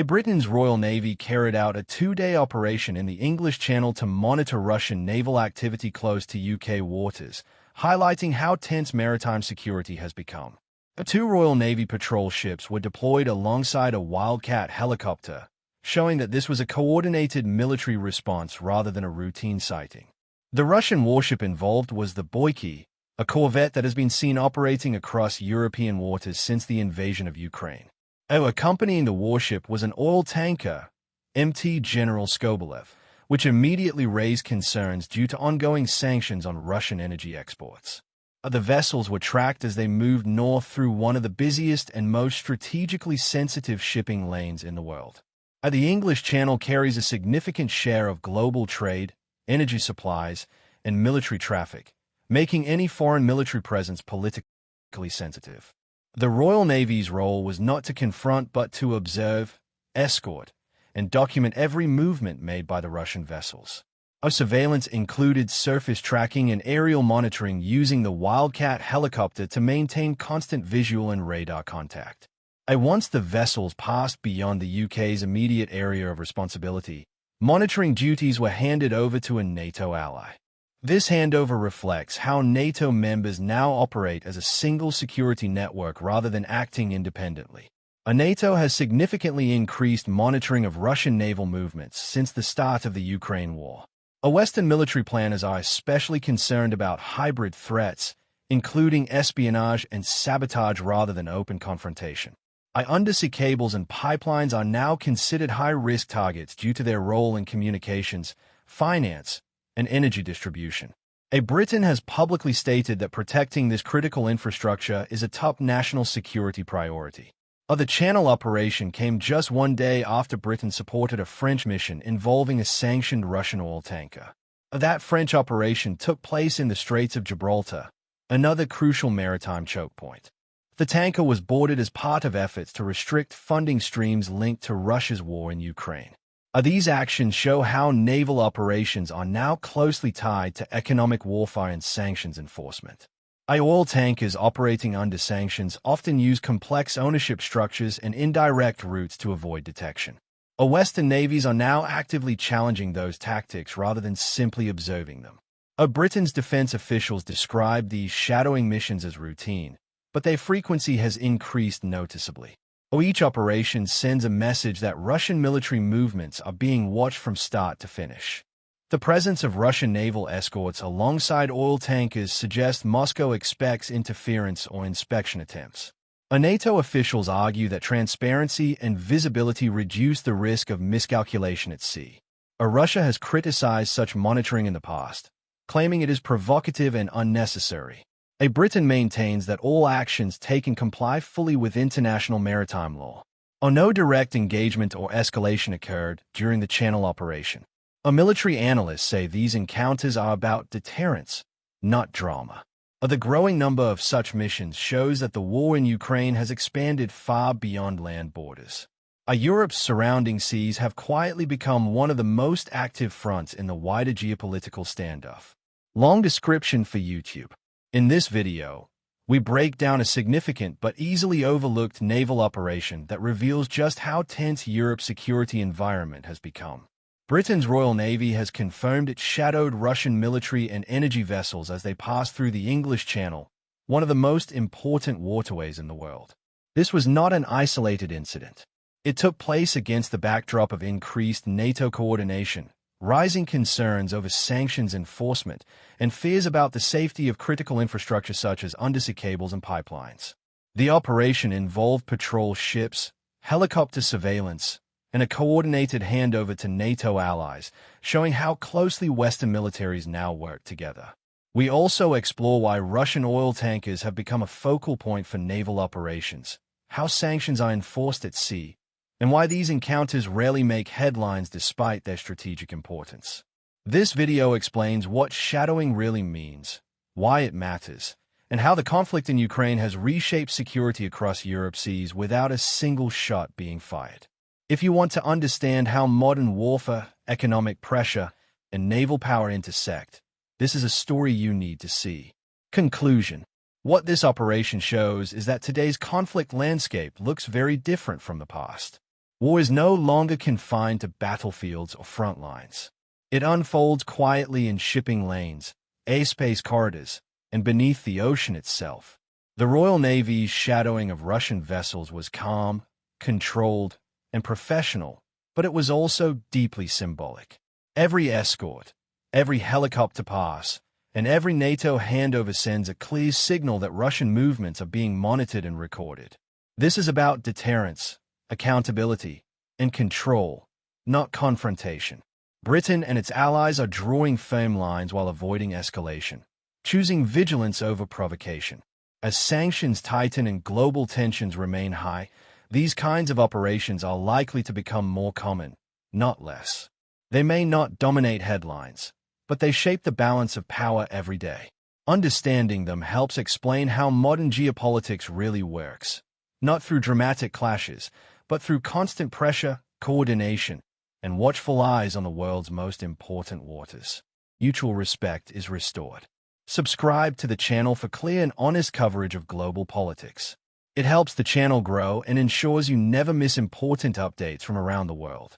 Britain's Royal Navy carried out a two-day operation in the English Channel to monitor Russian naval activity close to UK waters, highlighting how tense maritime security has become. Two Royal Navy patrol ships were deployed alongside a Wildcat helicopter, showing that this was a coordinated military response rather than a routine sighting. The Russian warship involved was the Boyki, a corvette that has been seen operating across European waters since the invasion of Ukraine. Accompanying the warship was an oil tanker, MT General Skobelev, which immediately raised concerns due to ongoing sanctions on Russian energy exports. The vessels were tracked as they moved north through one of the busiest and most strategically sensitive shipping lanes in the world. The English Channel carries a significant share of global trade, energy supplies, and military traffic, making any foreign military presence politically sensitive. The Royal Navy's role was not to confront but to observe, escort, and document every movement made by the Russian vessels. Surveillance included surface tracking and aerial monitoring using the Wildcat helicopter to maintain constant visual and radar contact. Once the vessels passed beyond the UK's immediate area of responsibility, monitoring duties were handed over to a NATO ally. This handover reflects how NATO members now operate as a single security network rather than acting independently. NATO has significantly increased monitoring of Russian naval movements since the start of the Ukraine war. Western military planners are especially concerned about hybrid threats, including espionage and sabotage rather than open confrontation. Undersea cables and pipelines are now considered high-risk targets due to their role in communications, finance, and energy distribution. Britain has publicly stated that protecting this critical infrastructure is a top national security priority. The Channel operation came just one day after Britain supported a French mission involving a sanctioned Russian oil tanker. That French operation took place in the Straits of Gibraltar, another crucial maritime choke point. The tanker was boarded as part of efforts to restrict funding streams linked to Russia's war in Ukraine. These actions show how naval operations are now closely tied to economic warfare and sanctions enforcement. Oil tankers operating under sanctions often use complex ownership structures and indirect routes to avoid detection. Western navies are now actively challenging those tactics rather than simply observing them. Britain's defense officials describe these shadowing missions as routine, but their frequency has increased noticeably. Each operation sends a message that Russian military movements are being watched from start to finish. The presence of Russian naval escorts alongside oil tankers suggests Moscow expects interference or inspection attempts. NATO officials argue that transparency and visibility reduce the risk of miscalculation at sea. Russia has criticized such monitoring in the past, claiming it is provocative and unnecessary. Britain maintains that all actions taken comply fully with international maritime law. No direct engagement or escalation occurred during the Channel operation. Military analysts say these encounters are about deterrence, not drama. The growing number of such missions shows that the war in Ukraine has expanded far beyond land borders. Europe's surrounding seas have quietly become one of the most active fronts in the wider geopolitical standoff. Long description for YouTube. In this video, we break down a significant but easily overlooked naval operation that reveals just how tense Europe's security environment has become. Britain's Royal Navy has confirmed it shadowed Russian military and energy vessels as they passed through the English Channel, one of the most important waterways in the world. This was not an isolated incident. It took place against the backdrop of increased NATO coordination, rising concerns over sanctions enforcement, and fears about the safety of critical infrastructure such as undersea cables and pipelines. The operation involved patrol ships, helicopter surveillance, and a coordinated handover to NATO allies, showing how closely Western militaries now work together. We also explore why Russian oil tankers have become a focal point for naval operations, how sanctions are enforced at sea, and why these encounters rarely make headlines despite their strategic importance. This video explains what shadowing really means, why it matters, and how the conflict in Ukraine has reshaped security across Europe's seas without a single shot being fired. If you want to understand how modern warfare, economic pressure, and naval power intersect, this is a story you need to see. Conclusion. What this operation shows is that today's conflict landscape looks very different from the past. War is no longer confined to battlefields or front lines. It unfolds quietly in shipping lanes, airspace corridors, and beneath the ocean itself. The Royal Navy's shadowing of Russian vessels was calm, controlled, and professional, but it was also deeply symbolic. Every escort, every helicopter pass, and every NATO handover sends a clear signal that Russian movements are being monitored and recorded. This is about deterrence, accountability, and control, not confrontation. Britain and its allies are drawing firm lines while avoiding escalation, choosing vigilance over provocation. As sanctions tighten and global tensions remain high, these kinds of operations are likely to become more common, not less. They may not dominate headlines, but they shape the balance of power every day. Understanding them helps explain how modern geopolitics really works, not through dramatic clashes, but through constant pressure, coordination, and watchful eyes on the world's most important waters. Mutual respect is restored. Subscribe to the channel for clear and honest coverage of global politics. It helps the channel grow and ensures you never miss important updates from around the world.